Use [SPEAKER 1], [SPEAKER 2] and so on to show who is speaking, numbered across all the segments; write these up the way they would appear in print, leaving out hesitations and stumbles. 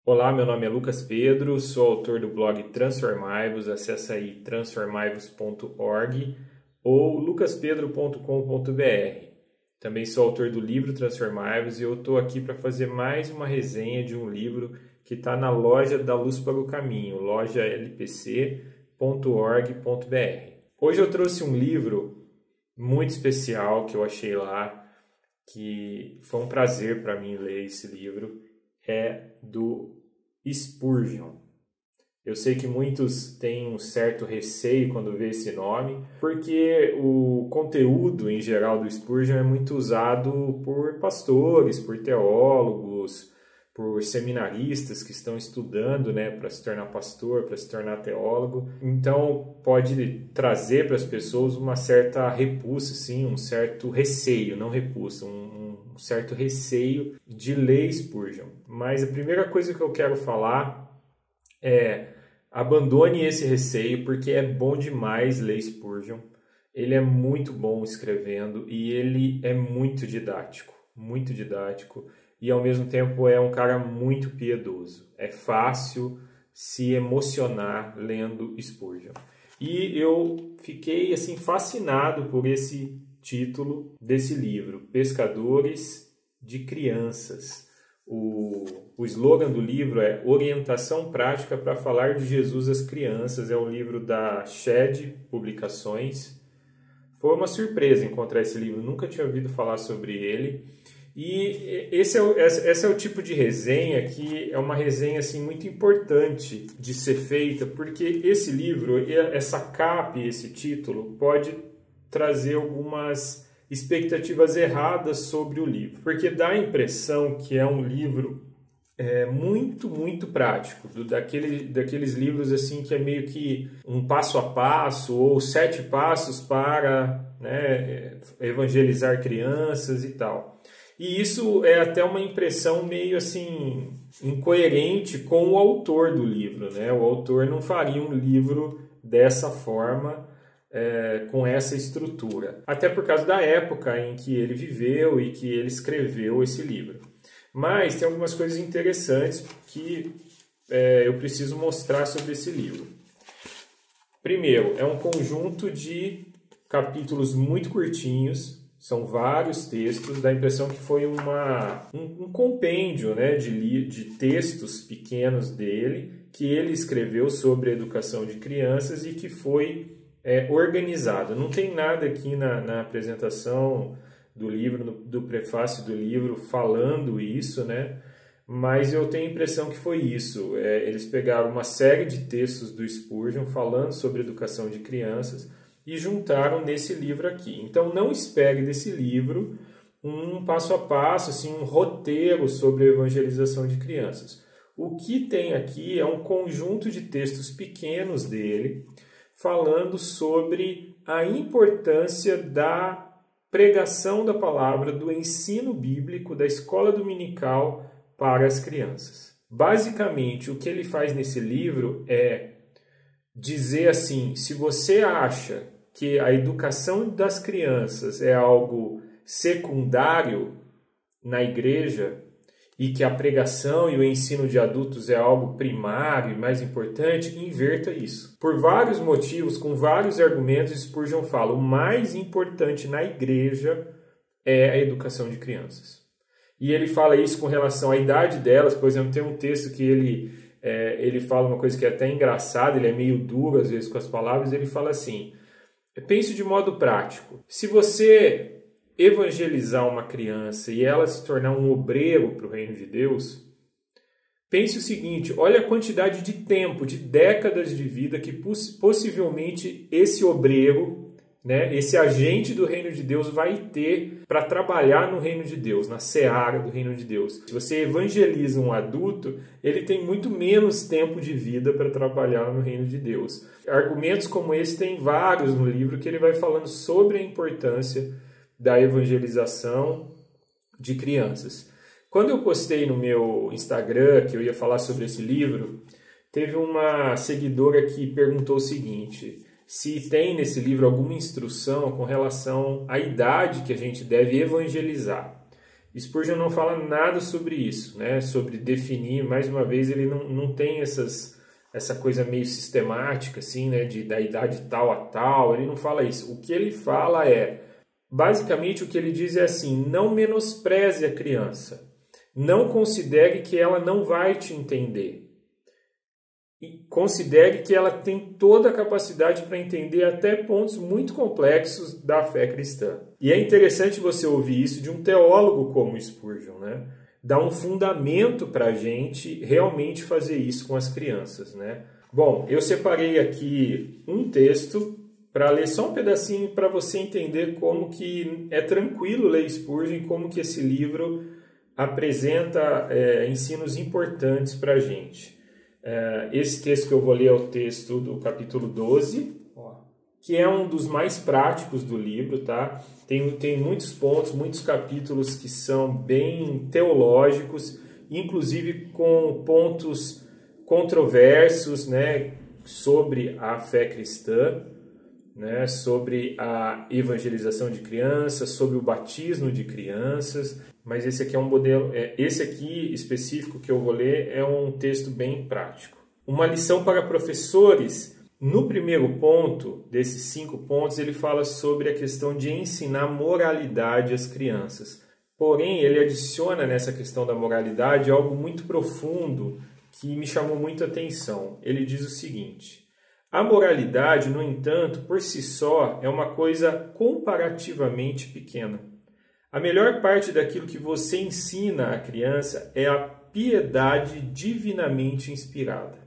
[SPEAKER 1] Olá, meu nome é Lucas Pedro, sou autor do blog Transformai-vos, acessa aí transformaivos.org ou lucaspedro.com.br. Também sou autor do livro Transformai-vos e eu estou aqui para fazer mais uma resenha de um livro que está na loja da Luz para o Caminho, lojalpc.org.br. Hoje eu trouxe um livro muito especial que eu achei lá, que foi um prazer para mim ler esse livro, é do Spurgeon. Eu sei que muitos têm um certo receio quando vê esse nome, porque o conteúdo em geral do Spurgeon é muito usado por pastores, por teólogos, por seminaristas que estão estudando, para se tornar pastor, para se tornar teólogo. Então pode trazer para as pessoas uma certa repulsa, sim, um certo receio, não repulsa, um certo receio de ler Spurgeon. Mas a primeira coisa que eu quero falar é: abandone esse receio, porque é bom demais ler Spurgeon. Ele é muito bom escrevendo e ele é muito didático e ao mesmo tempo é um cara muito piedoso. É fácil se emocionar lendo Spurgeon. E eu fiquei assim fascinado por esse título desse livro, Pescadores de Crianças. O slogan do livro é Orientação Prática para Falar de Jesus às Crianças. É um livro da Shed Publicações. Foi uma surpresa encontrar esse livro, nunca tinha ouvido falar sobre ele. E esse é o tipo de resenha que é uma resenha assim, muito importante de ser feita, porque esse livro, essa capa e esse título pode trazer algumas expectativas erradas sobre o livro, porque dá a impressão que é um livro muito prático, daqueles livros assim que é meio que um passo a passo ou 7 passos para evangelizar crianças e tal. E isso é até uma impressão meio assim incoerente com o autor do livro, O autor não faria um livro dessa forma, com essa estrutura. Até por causa da época em que ele viveu e que ele escreveu esse livro. Mas tem algumas coisas interessantes que eu preciso mostrar sobre esse livro. Primeiro, é um conjunto de capítulos muito curtinhos. São vários textos, dá a impressão que foi um compêndio de textos pequenos dele, que ele escreveu sobre a educação de crianças e que foi organizado. Não tem nada aqui na apresentação do livro, do prefácio do livro, falando isso, mas eu tenho a impressão que foi isso. Eles pegaram uma série de textos do Spurgeon falando sobre educação de crianças e juntaram nesse livro aqui. Então não espere desse livro um passo a passo, assim, um roteiro sobre a evangelização de crianças. O que tem aqui é um conjunto de textos pequenos dele, falando sobre a importância da pregação da palavra, do ensino bíblico, da escola dominical para as crianças. Basicamente, o que ele faz nesse livro é dizer assim: se você acha que a educação das crianças é algo secundário na igreja e que a pregação e o ensino de adultos é algo primário e mais importante, inverta isso. Por vários motivos, com vários argumentos, Spurgeon fala: o mais importante na igreja é a educação de crianças. E ele fala isso com relação à idade delas. Por exemplo, tem um texto que ele fala uma coisa que é até engraçada, ele é meio duro às vezes com as palavras. Ele fala assim: pense de modo prático. Se você evangelizar uma criança e ela se tornar um obreiro para o reino de Deus, pense o seguinte: olha a quantidade de tempo, de décadas de vida que possivelmente esse obreiro, esse agente do reino de Deus vai ter para trabalhar no reino de Deus, na seara do reino de Deus. Se você evangeliza um adulto, ele tem muito menos tempo de vida para trabalhar no reino de Deus. Argumentos como esse tem vários no livro, que ele vai falando sobre a importância da evangelização de crianças. Quando eu postei no meu Instagram que eu ia falar sobre esse livro, teve uma seguidora que perguntou o seguinte: se tem nesse livro alguma instrução com relação à idade que a gente deve evangelizar. Spurgeon não fala nada sobre isso, né? Sobre definir, mais uma vez, ele não tem essa coisa meio sistemática, assim, né? Da idade tal a tal, ele não fala isso. O que ele fala basicamente o que ele diz é assim, não menospreze a criança, não considere que ela não vai te entender. E considere que ela tem toda a capacidade para entender até pontos muito complexos da fé cristã. E é interessante você ouvir isso de um teólogo como Spurgeon, né? Dá um fundamento para a gente realmente fazer isso com as crianças, né? Bom, eu separei aqui um texto para ler só um pedacinho para você entender como que é tranquilo ler Spurgeon, como que esse livro apresenta ensinos importantes para a gente. Esse texto que eu vou ler é o texto do capítulo 12, que é um dos mais práticos do livro, tá? Tem muitos pontos, muitos capítulos que são bem teológicos, inclusive com pontos controversos, né, sobre a fé cristã, né, sobre a evangelização de crianças, sobre o batismo de crianças. Mas esse aqui é um modelo, esse aqui específico que eu vou ler é um texto bem prático. Uma lição para professores. No primeiro ponto, desses 5 pontos, ele fala sobre a questão de ensinar moralidade às crianças. Porém, ele adiciona nessa questão da moralidade algo muito profundo que me chamou muito a atenção. Ele diz o seguinte: a moralidade, no entanto, por si só, é uma coisa comparativamente pequena. A melhor parte daquilo que você ensina à criança é a piedade divinamente inspirada.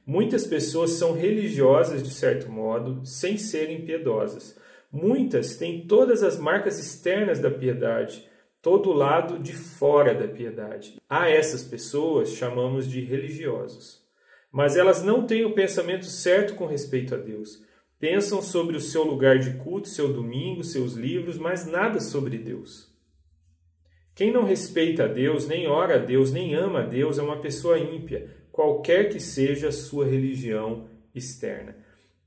[SPEAKER 1] Muitas pessoas são religiosas, de certo modo, sem serem piedosas. Muitas têm todas as marcas externas da piedade, todo o lado de fora da piedade. A essas pessoas chamamos de religiosos. Mas elas não têm o pensamento certo com respeito a Deus. Pensam sobre o seu lugar de culto, seu domingo, seus livros, mas nada sobre Deus. Quem não respeita a Deus, nem ora a Deus, nem ama a Deus, é uma pessoa ímpia, qualquer que seja a sua religião externa.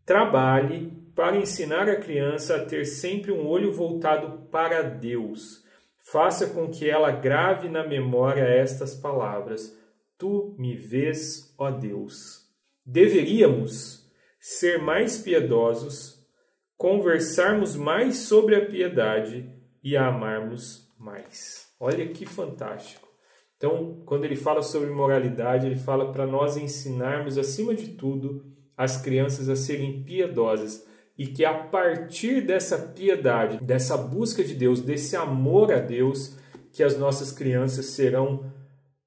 [SPEAKER 1] Trabalhe para ensinar a criança a ter sempre um olho voltado para Deus. Faça com que ela grave na memória estas palavras: Tu me vês, ó Deus. Deveríamos ser mais piedosos, conversarmos mais sobre a piedade e a amarmos mais. Olha que fantástico. Então, quando ele fala sobre moralidade, ele fala para nós ensinarmos, acima de tudo, as crianças a serem piedosas e que a partir dessa piedade, dessa busca de Deus, desse amor a Deus, que as nossas crianças serão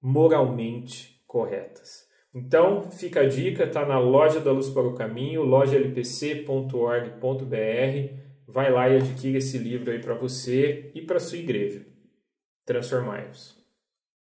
[SPEAKER 1] moralmente corretas. Então, fica a dica, está na Loja da Luz para o Caminho, lojalpc.org.br. Vai lá e adquire esse livro aí para você e para sua igreja. Transformai-vos.